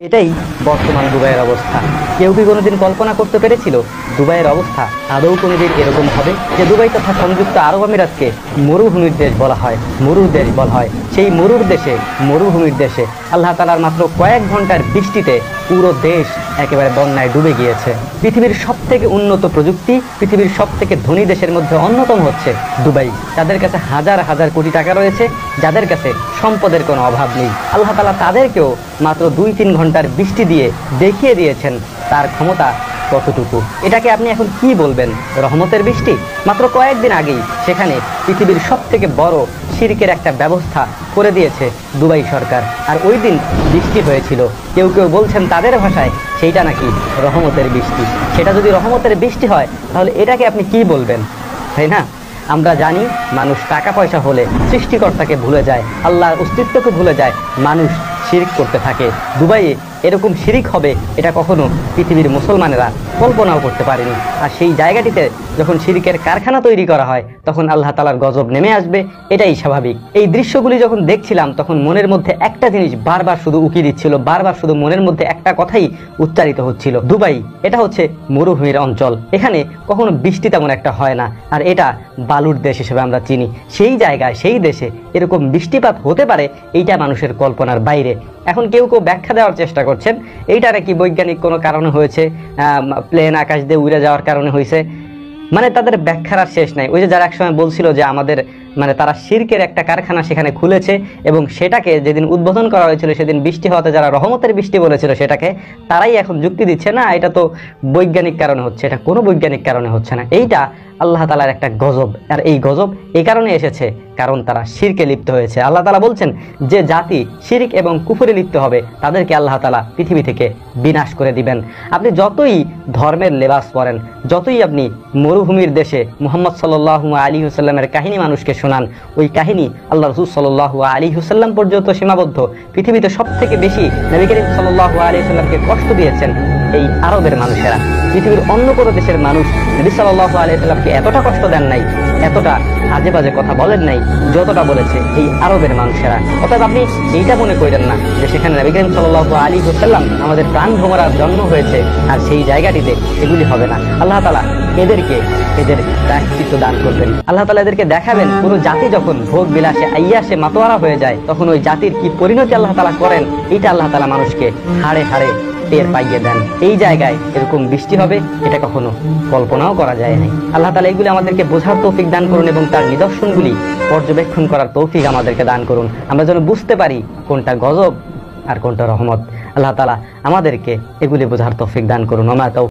এটাই বর্তমান দুবাইয়ের অবস্থা। কেউ কি কোনোদিন কল্পনা করতে পেরেছিল দুবাইয়ের অবস্থা আদৌ কোনোদিন এরকম হবে? যে দুবাই তথা সংযুক্ত আরব আমিরাতকে মরুভূমির দেশ বলা হয়, মরুর দেশ বলা হয়। সেই মরুর দেশে, মরুভূমির দেশে আল্লাহ তাআলার মাত্র কয়েক ঘন্টার বৃষ্টিতে পুরো দেশ একেবারে বন্যায় ডুবে গিয়েছে। পৃথিবীর সবথেকে উন্নত প্রযুক্তি, পৃথিবীর সবথেকে ধনী দেশের মধ্যে অন্যতম হচ্ছে দুবাই। তাদের কাছে হাজার হাজার কোটি টাকা রয়েছে, যাদের কাছে সম্পদের কোনো অভাব নেই। আল্লাহ তাআলা তাদেরকেও মাত্র 2-3 ঘন্টার বৃষ্টি দিয়ে দেখিয়ে দিয়েছেন তার ক্ষমতা কতটুকু। এটাকে আপনি এখন কি বলবেন? রহমতের বৃষ্টি? মাত্র কয়েকদিন আগেই সেখানে পৃথিবীর সবথেকে বড় শিরকের একটা ব্যবস্থা করে দিয়েছে দুবাই সরকার, আর ওই দিন বৃষ্টি হয়েছিল। কেউ কেউ বলছেন তাদের ভাষায় সেইটা নাকি রহমতের বৃষ্টি। সেটা যদি রহমতের বৃষ্টি হয় তাহলে এটাকে আপনি কি বলবেন, তাই না? আমরা জানি মানুষ টাকা পয়সা হলে সৃষ্টিকর্তাকে ভুলে যায়, আল্লাহর অস্তিত্বকে ভুলে যায়, মানুষ শিরক করতে থাকে। দুবাইয়ে এরকম শিরক হবে এটা কখনো পৃথিবীর মুসলমানেরা কল্পনাও করতে পারেনি। আর সেই জায়গাটিতে যখন শিরকের কারখানা তৈরি করা হয় তখন আল্লাহ তাআলার গজব নেমে আসবে, এটাই স্বাভাবিক। এই দৃশ্যগুলি যখন দেখছিলাম তখন মনের মধ্যে একটা জিনিস বারবার শুধু উকি দিচ্ছিল, বারবার শুধু মনের মধ্যে একটা কথাই উচ্চারিত হচ্ছিল, দুবাই এটা হচ্ছে মরুভূমির অঞ্চল, এখানে কখনো বৃষ্টি তেমন একটা হয় না, আর এটা বালুর দেশ হিসেবে আমরা চিনি। সেই জায়গায়, সেই দেশে এরকম বৃষ্টিপাত হতে পারে এইটা মানুষের কল্পনার বাইরে। এখন কেউ কেউ ব্যাখ্যা দেওয়ার চেষ্টা করছেন এইটা নাকি বৈজ্ঞানিক কোনো কারণে হয়েছে, প্লেন আকাশ দিয়ে উড়ে যাওয়ার কারণে হয়েছে। মানে তাদের ব্যাখ্যার আর শেষ নাই। ওই যে যারা একসময় বলছিল যে আমাদের তারা শিরকের একটা কারখানা সেখানে খুলেছে এবং সেটাকে যেদিন উদ্বোধন করা হয়েছিল সেদিন বৃষ্টি হওয়াতে যারা রহমতের বৃষ্টি বলেছিল সেটাকে, তারাই এখন যুক্তি দিচ্ছে না এটা তো বৈজ্ঞানিক কারণে হচ্ছে। এটা কোনো বৈজ্ঞানিক কারণে হচ্ছে না, এইটা আল্লাহ তাআলার একটা গজব। আর এই গজব এই কারণে এসেছে কারণ তারা শিরকে লিপ্ত হয়েছে। আল্লাহ তাআলা বলছেন যে জাতি শিরক এবং কুফরে লিপ্ত হবে তাদেরকে আল্লাহ তাআলা পৃথিবী থেকে বিনাশ করে দিবেন। আপনি যতই ধর্মের লেবাস পরেন, যতই আপনি মরুভূমির দেশে মুহাম্মদ সাল্লাল্লাহু আলাইহি ওয়াসাল্লামের কাহিনী মানুষকে শোনান, ওই কাহিনী আল্লাহ রাসূল সাল্লাল্লাহু আলাইহি ওয়াসাল্লাম পর্যন্ত সীমাবদ্ধ। পৃথিবীতে সবথেকে বেশি নবী করিম সাল্লাল্লাহু আলাইহি ওয়াসাল্লামকে কষ্ট দিয়েছেন এই আরবের মানুষেরা। পৃথিবীর অন্য কোনো দেশের মানুষ নবী সাল্লাল্লাহু আলাইহি ওয়াসাল্লামকে এতটা কষ্ট দেন নাই, এতটা আজে বাজে কথা বলেন নাই যতটা বলেছে এই আরবের মানুষেরা। অর্থাৎ আপনি এইটা মনে করেন না যে সেখানে নবী করিম সাল্লাল্লাহু আলাইহি ওয়াসাল্লাম আমাদের প্রাণ ভ্রমরার জন্ম হয়েছে আর সেই জায়গাটিতে এগুলি হবে না। আল্লাহ তাআলা এদেরকে এদের প্রায়শ্চিত্ত দান করবেন। আল্লাহ তাআলা এদেরকে দেখাবেন কোন জাতি যখন ভোগ বিলাসে আইয়াসে মাতোয়ারা হয়ে যায় তখন ওই জাতির কি পরিণতি আল্লাহ তাআলা করেন, এইটা আল্লাহ তাআলা মানুষকে হাড়ে হাড়ে টের পাইয়ে দেন। এই জায়গায় এরকম বৃষ্টি হবে এটা কখনো কল্পনাও করা যায় নাই। আল্লাহ তাআলা এগুলি আমাদেরকে বোঝার তৌফিক দান করুন এবং তার নিদর্শনগুলি পর্যবেক্ষণ করার তৌফিক আমাদেরকে দান করুন, আমরা যেন বুঝতে পারি কোনটা গজব আর কোনটা রহমত। আল্লাহ তাআলা আমাদেরকে এগুলি বোঝার তৌফিক দান করুন।